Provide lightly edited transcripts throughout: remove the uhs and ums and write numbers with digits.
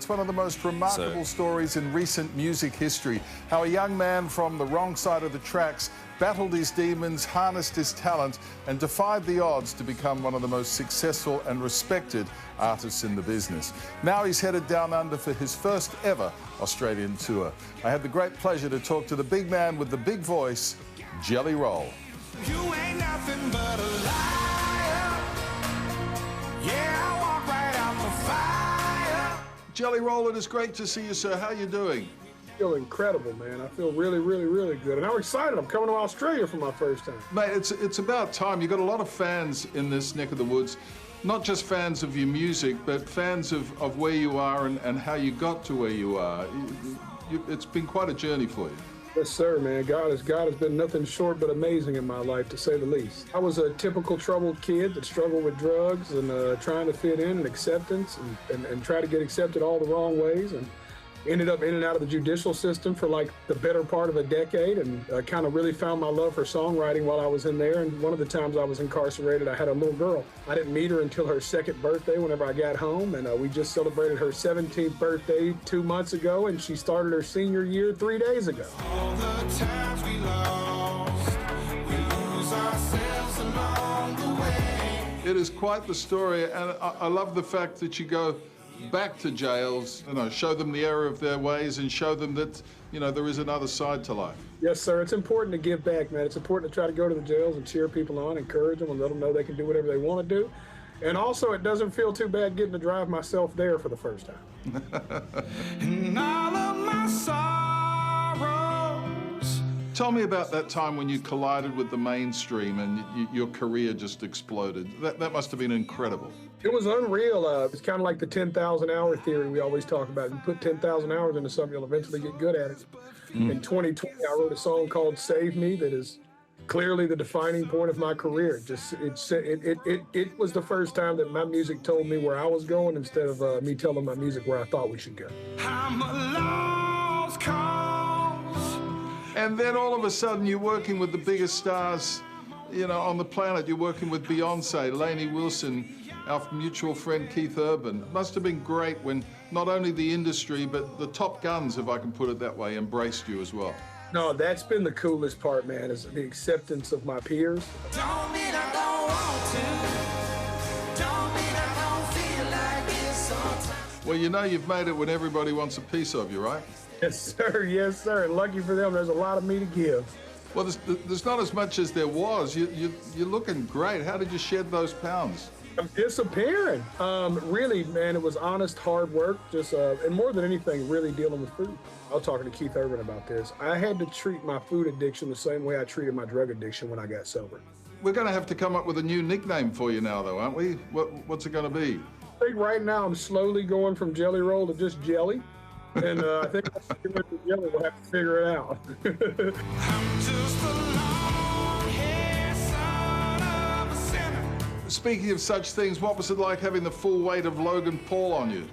one of the most remarkable stories in recent music history. How a young man from the wrong side of the tracks battled his demons, harnessed his talent, and defied the odds to become one of the most successful and respected artists in the business. Now he's headed down under for his first ever Australian tour. I had the great pleasure to talk to the big man with the big voice, Jelly Roll. You ain't nothing but a liar. Yeah, I walk right out the fire. Jelly Roll, it is great to see you, sir. How are you doing? I feel incredible, man. I feel really, really, really good. And I'm excited. I'm coming to Australia for my first time. Mate, it's about time. You've got a lot of fans in this neck of the woods. Not just fans of your music, but fans of where you are and how you got to where you are. It's been quite a journey for you. Yes, sir, man. God has been nothing short but amazing in my life, to say the least. I was a typical troubled kid that struggled with drugs and trying to fit in and acceptance and try to get accepted all the wrong ways, and ended up in and out of the judicial system for like the better part of a decade, and kind of really found my love for songwriting while I was in there. And one of the times I was incarcerated, I had a little girl. I didn't meet her until her second birthday whenever I got home, and we just celebrated her 17th birthday 2 months ago, and she started her senior year 3 days ago. All the times we lost, we lose ourselves along the way. It is quite the story, and I love the fact that you go back to jails, show them the error of their ways and show them that, there is another side to life. Yes, sir. It's important to give back, man. It's important to try to go to the jails and cheer people on, encourage them, and let them know they can do whatever they want to do. And also, it doesn't feel too bad getting to drive myself there for the first time. And all of my sorrows. Tell me about that time when you collided with the mainstream and your career just exploded. That must have been incredible. It was unreal. It's kind of like the 10,000 hour theory we always talk about. You put 10,000 hours into something, you'll eventually get good at it. In 2020, I wrote a song called Save Me that is clearly the defining point of my career. It was the first time that my music told me where I was going instead of me telling my music where I thought we should go. I'm a lost cause. And then all of a sudden you're working with the biggest stars, on the planet. You're working with Beyonce, Lainey Wilson, our mutual friend Keith Urban. It must have been great when not only the industry, but the top guns, if I can put it that way, embraced you as well. No, that's been the coolest part, man, is the acceptance of my peers. Don't mean I don't want to. Don't mean I don't feel like it sometimes. Well, you've made it when everybody wants a piece of you, right? Yes, sir. Yes, sir. And lucky for them, there's a lot of me to give. Well, there's not as much as there was. You're looking great. How did you shed those pounds? I'm disappearing. Really, man, it was honest, hard work, and more than anything, really dealing with food. I was talking to Keith Urban about this. I had to treat my food addiction the same way I treated my drug addiction when I got sober. We're going to have to come up with a new nickname for you now, though, aren't we? What's it going to be? I think right now I'm slowly going from Jelly Roll to just Jelly. And I think once we get to Jelly, we'll have to figure it out. I'm just a long-haired son of a sinner. Speaking of such things, what was it like having the full weight of Logan Paul on you?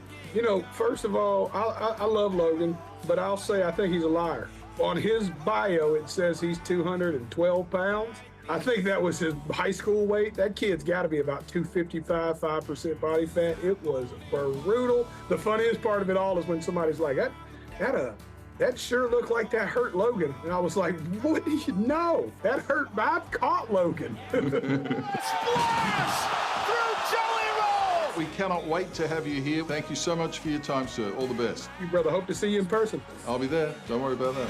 First of all, I love Logan, but I'll say I think he's a liar. On his bio, it says he's 212 pounds. I think that was his high school weight. That kid's got to be about 255, 5% body fat. It was brutal. The funniest part of it all is when somebody's like, that sure looked like that hurt Logan. And I was like, what do you know? That hurt, I've caught Logan. Splash through Jelly Roll. We cannot wait to have you here. Thank you so much for your time, sir. All the best. You, brother, hope to see you in person. I'll be there. Don't worry about that.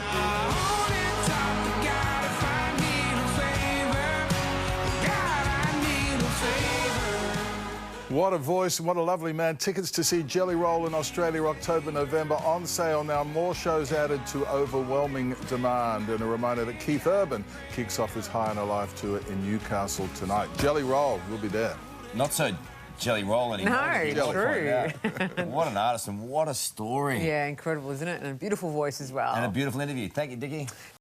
What a voice, what a lovely man. Tickets to see Jelly Roll in Australia, October, November, on sale now. More shows added to overwhelming demand. And a reminder that Keith Urban kicks off his High on a Life tour in Newcastle tonight. Jelly Roll will be there. Not so Jelly Roll anymore. No, true. What an artist and what a story. Yeah, incredible, isn't it? And a beautiful voice as well. And a beautiful interview. Thank you, Dickie.